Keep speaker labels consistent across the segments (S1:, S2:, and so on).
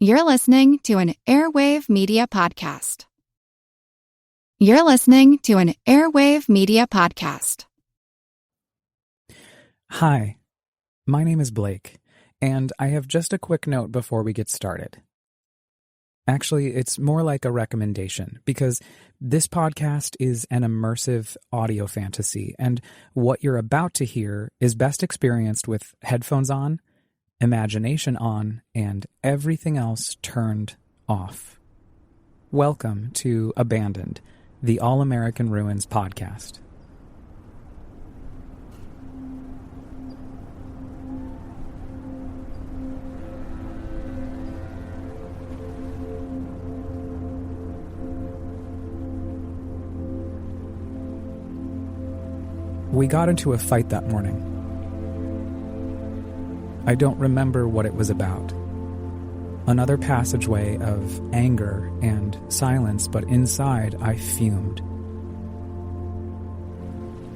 S1: You're listening to an Airwave Media Podcast. You're listening to an Airwave Media Podcast.
S2: Hi, my name is Blake, and I have just a quick note before we get started. Actually, it's more like a recommendation, because this podcast is an immersive audio fantasy, and what you're about to hear is best experienced with headphones on, imagination on, and everything else turned off. Welcome to Abandoned, the All-American Ruins podcast. We got into a fight that morning. I don't remember what it was about. Another passageway of anger and silence, but inside I fumed.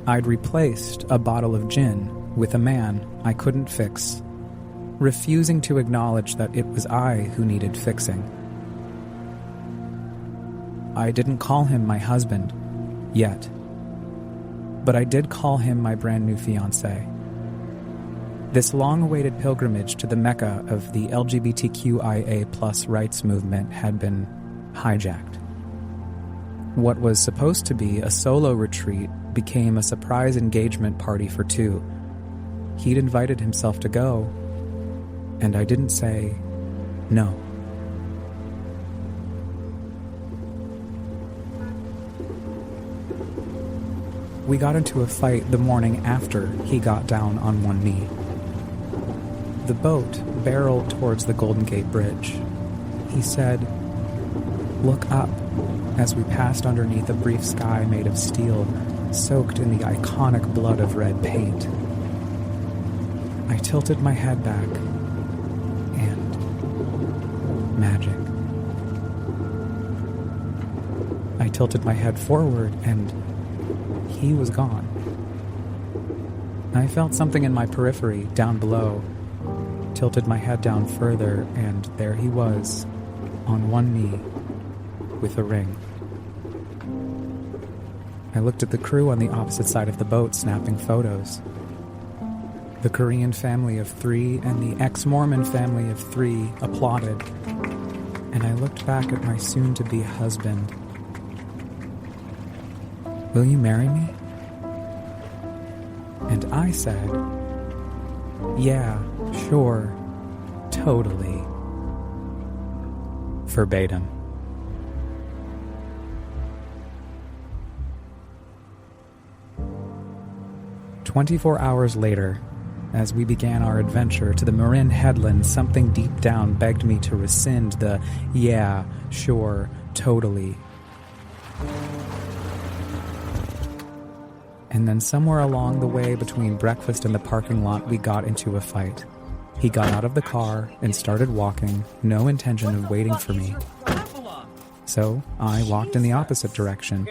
S2: I'd replaced a bottle of gin with a man I couldn't fix, refusing to acknowledge that it was I who needed fixing. I didn't call him my husband, yet. But I did call him my brand new fiancé. This long-awaited pilgrimage to the Mecca of the LGBTQIA+ rights movement had been hijacked. What was supposed to be a solo retreat became a surprise engagement party for two. He'd invited himself to go, and I didn't say no. We got into a fight the morning after he got down on one knee. The boat barreled towards the Golden Gate Bridge. He said, "Look up," as we passed underneath a brief sky made of steel, soaked in the iconic blood of red paint. I tilted my head back, and magic. I tilted my head forward, and he was gone. I felt something in my periphery down below, tilted my head down further, and there he was, on one knee, with a ring. I looked at the crew on the opposite side of the boat snapping photos. The Korean family of three and the ex-Mormon family of three applauded, and I looked back at my soon-to-be husband. "Will you marry me?" And I said, "Yeah, sure, totally." Verbatim. "24 hours later, as we began our adventure to the Marin Headlands, something deep down begged me to rescind the "yeah, sure, totally." And then somewhere along the way between breakfast and the parking lot, we got into a fight. He got out of the car and started walking, no intention of waiting for me. So I walked in the opposite direction.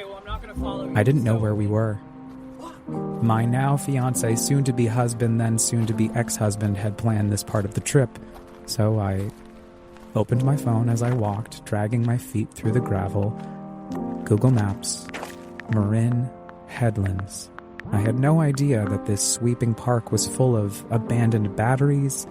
S2: I didn't know where we were. My now fiancé, soon-to-be husband, then soon-to-be ex-husband, had planned this part of the trip. So I opened my phone as I walked, dragging my feet through the gravel. Google Maps, Marin Headlands. I had no idea that this sweeping park was full of abandoned batteries,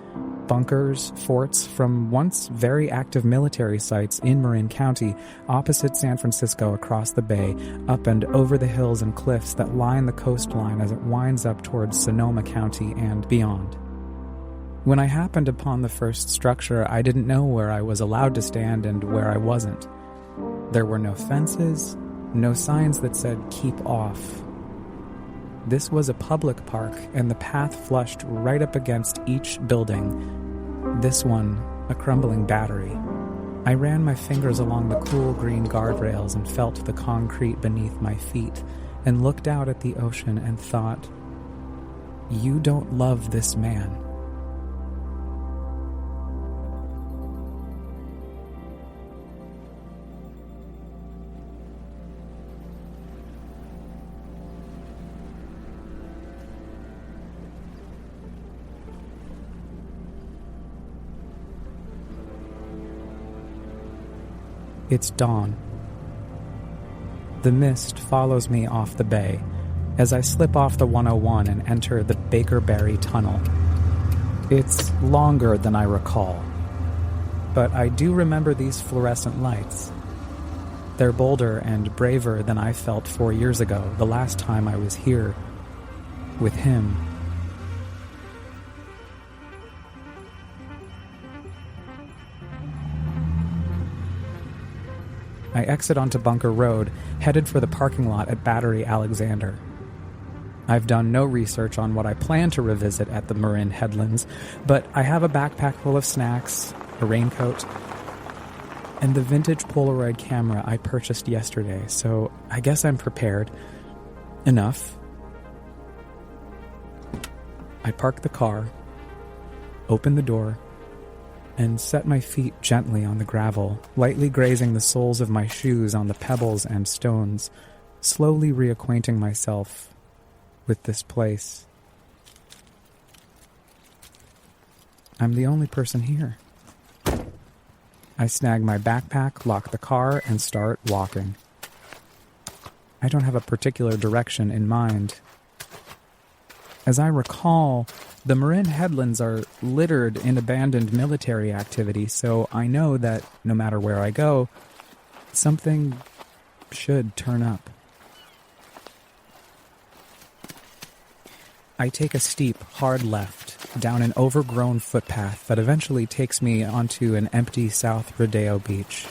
S2: bunkers, forts from once very active military sites in Marin County, opposite San Francisco, across the bay, up and over the hills and cliffs that line the coastline as it winds up towards Sonoma County and beyond. When I happened upon the first structure, I didn't know where I was allowed to stand and where I wasn't. There were no fences, no signs that said "keep off." This was a public park, and the path flushed right up against each building. This one, a crumbling battery. I ran my fingers along the cool green guardrails and felt the concrete beneath my feet, and looked out at the ocean and thought, "You don't love this man." It's dawn. The mist follows me off the bay as I slip off the 101 and enter the Bakerberry Tunnel. It's longer than I recall, but I do remember these fluorescent lights. They're bolder and braver than I felt 4 years ago, the last time I was here with him. I exit onto Bunker Road, headed for the parking lot at Battery Alexander. I've done no research on what I plan to revisit at the Marin Headlands, but I have a backpack full of snacks, a raincoat, and the vintage Polaroid camera I purchased yesterday, so I guess I'm prepared. Enough. I park the car, open the door, and set my feet gently on the gravel, lightly grazing the soles of my shoes on the pebbles and stones, slowly reacquainting myself with this place. I'm the only person here. I snag my backpack, lock the car, and start walking. I don't have a particular direction in mind. As I recall, the Marin Headlands are littered in abandoned military activity, so I know that no matter where I go, something should turn up. I take a steep, hard left down an overgrown footpath that eventually takes me onto an empty South Rodeo beach.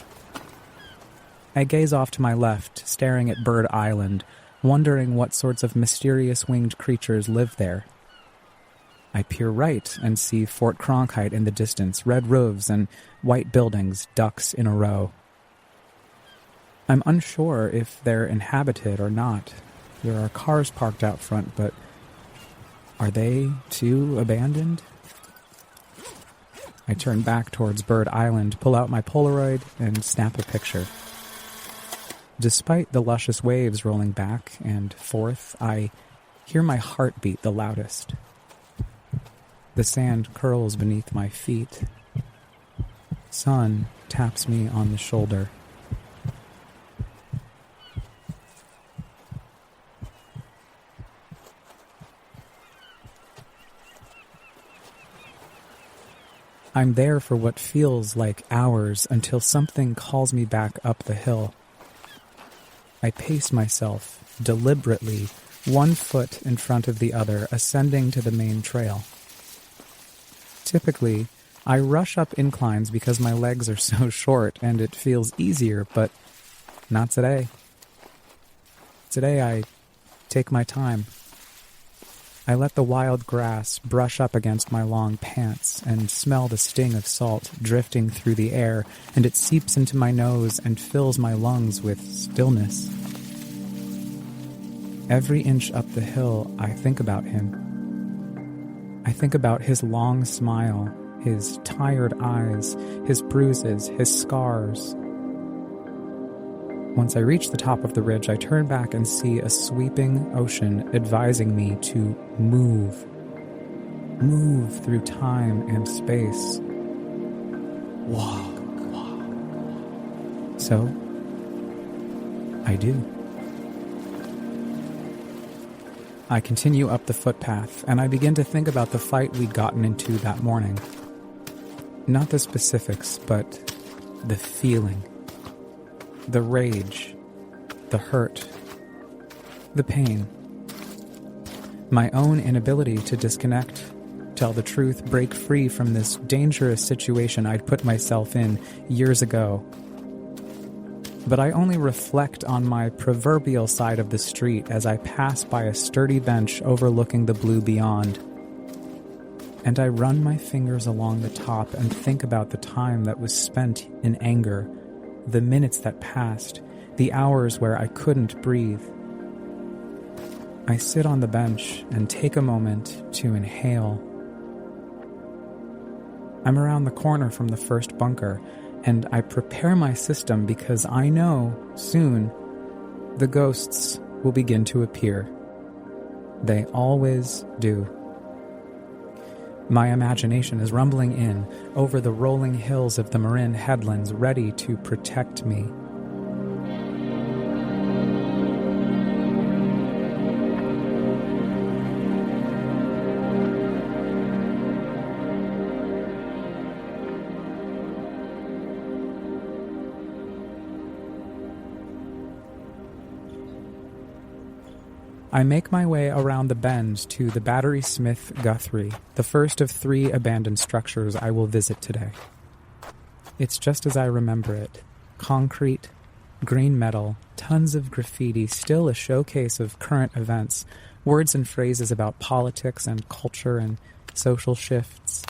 S2: I gaze off to my left, staring at Bird Island, wondering what sorts of mysterious winged creatures live there. I peer right and see Fort Cronkite in the distance, red roofs and white buildings, ducks in a row. I'm unsure if they're inhabited or not. There are cars parked out front, but are they, too, abandoned? I turn back towards Bird Island, pull out my Polaroid, and snap a picture. Despite the luscious waves rolling back and forth, I hear my heart beat the loudest. The sand curls beneath my feet. Sun taps me on the shoulder. I'm there for what feels like hours until something calls me back up the hill. I pace myself, deliberately, 1 foot in front of the other, ascending to the main trail. Typically, I rush up inclines because my legs are so short and it feels easier, but not today. Today I take my time. I let the wild grass brush up against my long pants and smell the sting of salt drifting through the air, and it seeps into my nose and fills my lungs with stillness. Every inch up the hill, I think about him. I think about his long smile, his tired eyes, his bruises, his scars. Once I reach the top of the ridge, I turn back and see a sweeping ocean advising me to move. Move through time and space. Walk. So, I do. I continue up the footpath, and I begin to think about the fight we'd gotten into that morning. Not the specifics, but the feeling. The rage, the hurt, the pain. My own inability to disconnect, tell the truth, break free from this dangerous situation I'd put myself in years ago. But I only reflect on my proverbial side of the street as I pass by a sturdy bench overlooking the blue beyond. And I run my fingers along the top and think about the time that was spent in anger, the minutes that passed, the hours where I couldn't breathe. I sit on the bench and take a moment to inhale. I'm around the corner from the first bunker, and I prepare my system because I know, soon, the ghosts will begin to appear. They always do. My imagination is rumbling in over the rolling hills of the Marin Headlands, ready to protect me. I make my way around the bend to the Battery Smith Guthrie, the first of 3 abandoned structures I will visit today. It's just as I remember it. Concrete, green metal, tons of graffiti, still a showcase of current events, words and phrases about politics and culture and social shifts.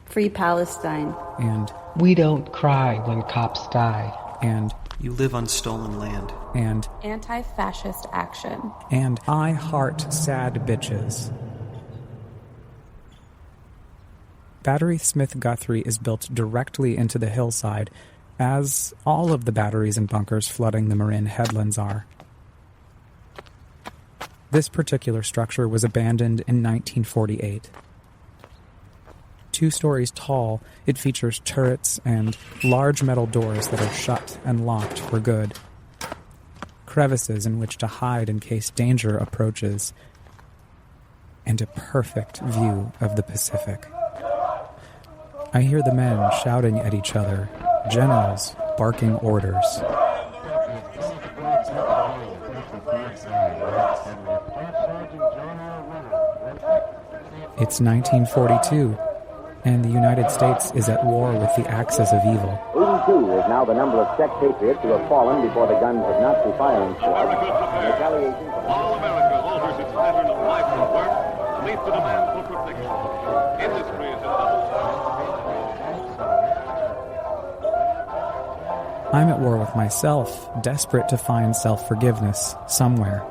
S3: Free Palestine.
S2: And
S4: we don't cry when cops die.
S2: And
S5: you live on stolen land.
S2: And
S3: anti-fascist action.
S2: And I heart sad bitches. Battery Smith Guthrie is built directly into the hillside, as all of the batteries and bunkers flooding the Marin Headlands are. This particular structure was abandoned in 1948. 2 stories tall, it features turrets and large metal doors that are shut and locked for good. Crevices in which to hide in case danger approaches, and a perfect view of the Pacific. I hear the men shouting at each other, generals barking orders. It's 1942. And the United States is at war with the axis of evil.
S6: 82 is now the number of Czech patriots who have fallen before the guns of Nazi firing squad. Retaliation.
S7: All America alters its pattern of life and work to meet the demand for protection. Industry is at double.
S2: I'm at war with myself, desperate to find self-forgiveness somewhere.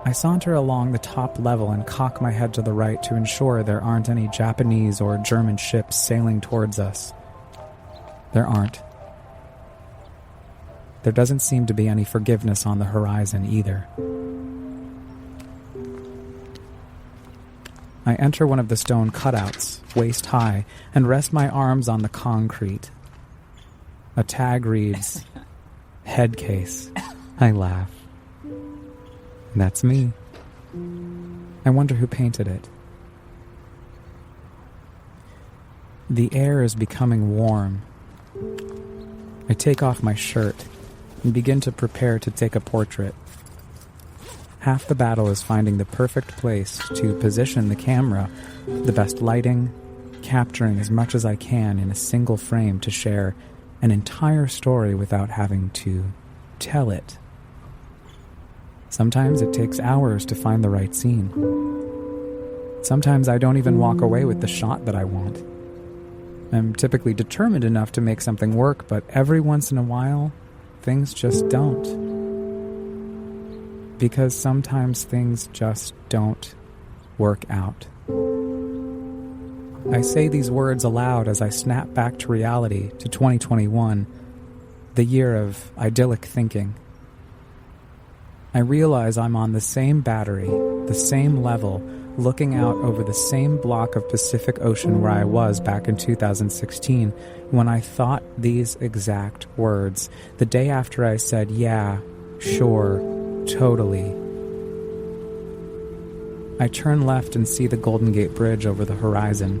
S2: I saunter along the top level and cock my head to the right to ensure there aren't any Japanese or German ships sailing towards us. There aren't. There doesn't seem to be any forgiveness on the horizon either. I enter one of the stone cutouts, waist high, and rest my arms on the concrete. A tag reads, "Head case." I laugh. That's me. I wonder who painted it. The air is becoming warm. I take off my shirt and begin to prepare to take a portrait. Half the battle is finding the perfect place to position the camera, the best lighting, capturing as much as I can in a single frame to share an entire story without having to tell it. Sometimes it takes hours to find the right scene. Sometimes I don't even walk away with the shot that I want. I'm typically determined enough to make something work, but every once in a while, things just don't. Because sometimes things just don't work out. I say these words aloud as I snap back to reality, to 2021, the year of idyllic thinking. I realize I'm on the same battery, the same level, looking out over the same block of Pacific Ocean where I was back in 2016 when I thought these exact words, the day after I said, yeah, sure, totally. I turn left and see the Golden Gate Bridge over the horizon.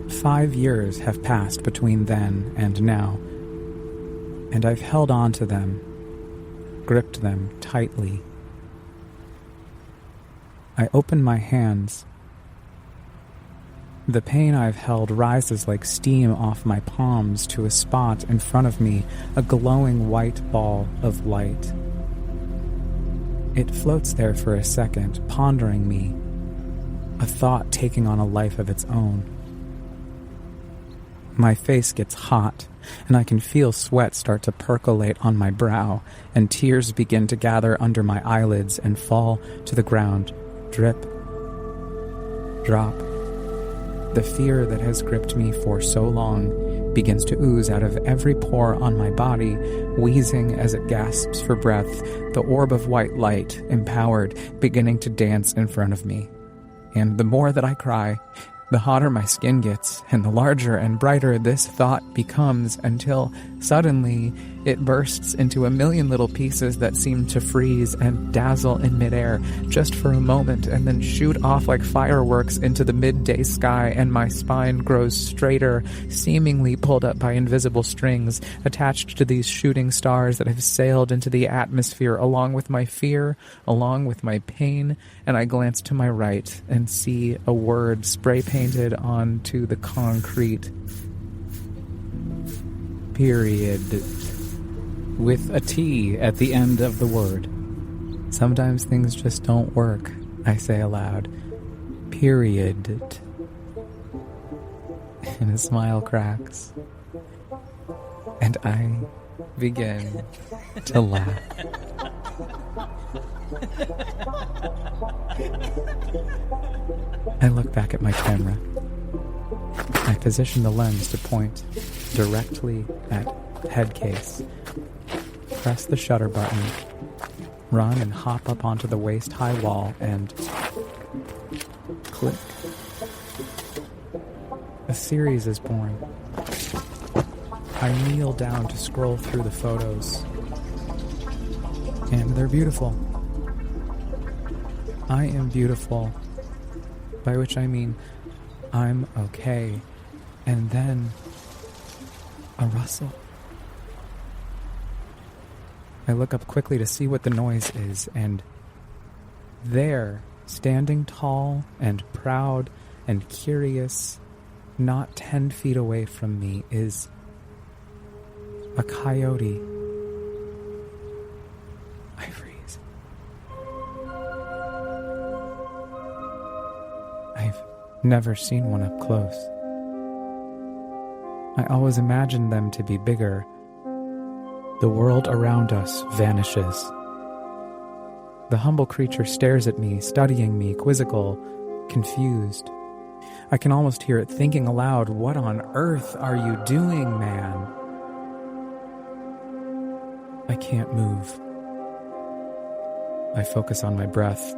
S2: 5 years have passed between then and now, and I've held on to them, gripped them tightly. I open my hands. The pain I've held rises like steam off my palms to a spot in front of me, a glowing white ball of light. It floats there for a second, pondering me, a thought taking on a life of its own. My face gets hot, and I can feel sweat start to percolate on my brow, and tears begin to gather under my eyelids and fall to the ground, drip, drop. The fear that has gripped me for so long begins to ooze out of every pore on my body, wheezing as it gasps for breath, the orb of white light, empowered, beginning to dance in front of me. And the more that I cry, the hotter my skin gets, and the larger and brighter this thought becomes, until suddenly it bursts into a million little pieces that seem to freeze and dazzle in midair just for a moment, and then shoot off like fireworks into the midday sky, and my spine grows straighter, seemingly pulled up by invisible strings attached to these shooting stars that have sailed into the atmosphere along with my fear, along with my pain. And I glance to my right and see a word spray painted onto the concrete. Period. With a T at the end of the word. Sometimes things just don't work, I say aloud. Period. And a smile cracks. And I begin to laugh. I look back at my camera. I position the lens to point directly at head case. Press the shutter button, run and hop up onto the waist-high wall, and click. A series is born. I kneel down to scroll through the photos, and they're beautiful. I am beautiful, by which I mean I'm okay. And then a rustle. I look up quickly to see what the noise is, and there, standing tall and proud and curious, not 10 feet away from me, is a coyote. I freeze. I've never seen one up close. I always imagined them to be bigger. The world around us vanishes. The humble creature stares at me, studying me, quizzical, confused. I can almost hear it thinking aloud, "What on earth are you doing, man?" I can't move. I focus on my breath.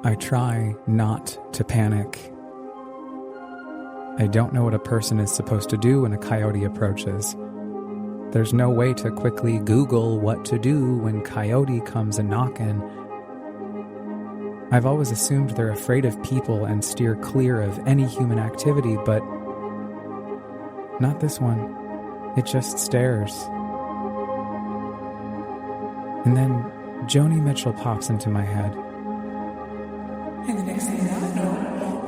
S2: I try not to panic. I don't know what a person is supposed to do when a coyote approaches. There's no way to quickly Google what to do when coyote comes a-knockin'. I've always assumed they're afraid of people and steer clear of any human activity, but not this one. It just stares. And then Joni Mitchell pops into my head. And the next thing I know,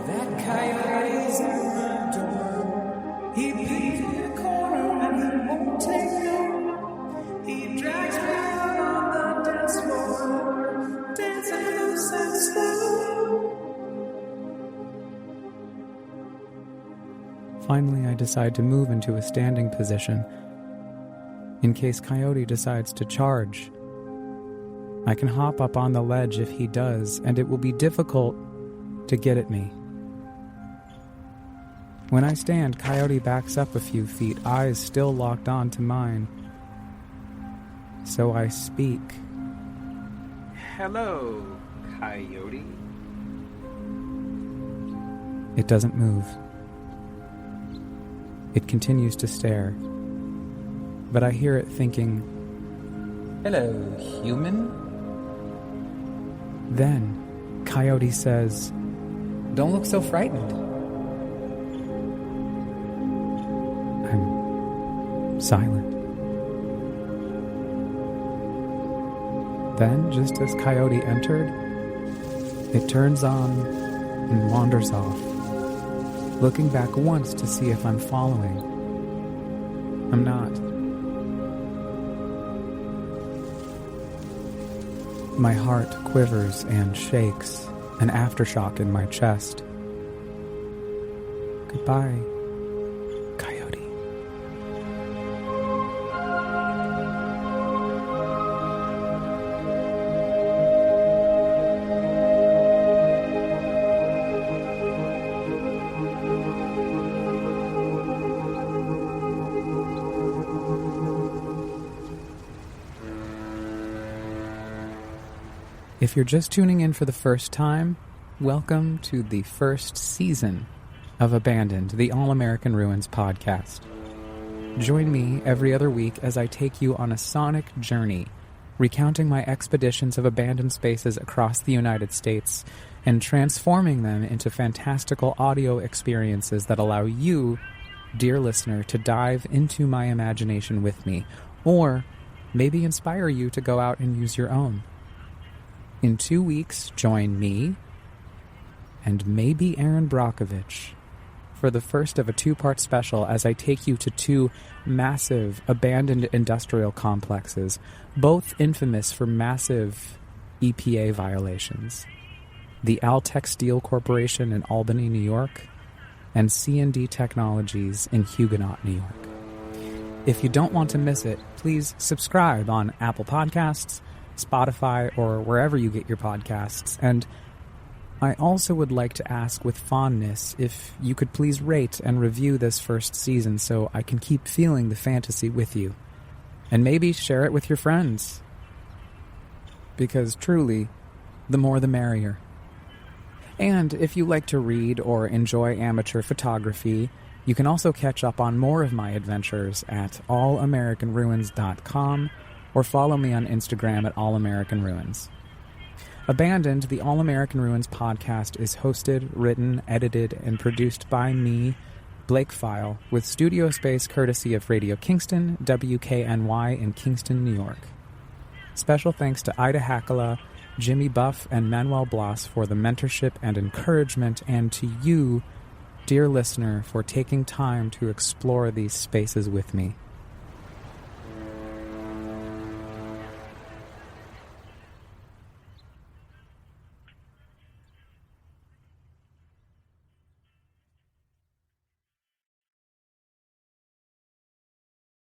S2: that coyote's at my door. He peeks in the corner and he won't take no. He drags me out on the dance floor, dancing loose and slow. Finally, I decide to move into a standing position in case Coyote decides to charge. I can hop up on the ledge if he does, and it will be difficult to get at me. When I stand, Coyote backs up a few feet, eyes still locked on to mine. So I speak.
S8: Hello, Coyote.
S2: It doesn't move. It continues to stare. But I hear it thinking, "Hello, human?" Then, Coyote says, "Don't look so frightened." I'm silent. Then, just as Coyote entered, it turns on and wanders off, looking back once to see if I'm following. I'm not. My heart quivers and shakes, an aftershock in my chest. Goodbye, Coyote. If you're just tuning in for the first time, welcome to the first season of Abandoned, the All-American Ruins podcast. Join me every other week as I take you on a sonic journey, recounting my expeditions of abandoned spaces across the United States and transforming them into fantastical audio experiences that allow you, dear listener, to dive into my imagination with me, or maybe inspire you to go out and use your own. In 2 weeks, join me and maybe Aaron Brockovich for the first of a 2-part special as I take you to 2 massive abandoned industrial complexes, both infamous for massive EPA violations. The Altec Steel Corporation in Albany, New York, and C&D Technologies in Huguenot, New York. If you don't want to miss it, please subscribe on Apple Podcasts, Spotify, or wherever you get your podcasts. And I also would like to ask with fondness if you could please rate and review this first season so I can keep feeling the fantasy with you. And maybe share it with your friends. Because truly, the more the merrier. And if you like to read or enjoy amateur photography, you can also catch up on more of my adventures at allamericanruins.com or follow me on Instagram at allamericanruins. Abandoned, the All-American Ruins podcast is hosted, written, edited, and produced by me, Blake Pfeil, with studio space courtesy of Radio Kingston, WKNY in Kingston, New York. Special thanks to Ida Hakala, Jimmy Buff, and Manuel Blas for the mentorship and encouragement, and to you, dear listener, for taking time to explore these spaces with me.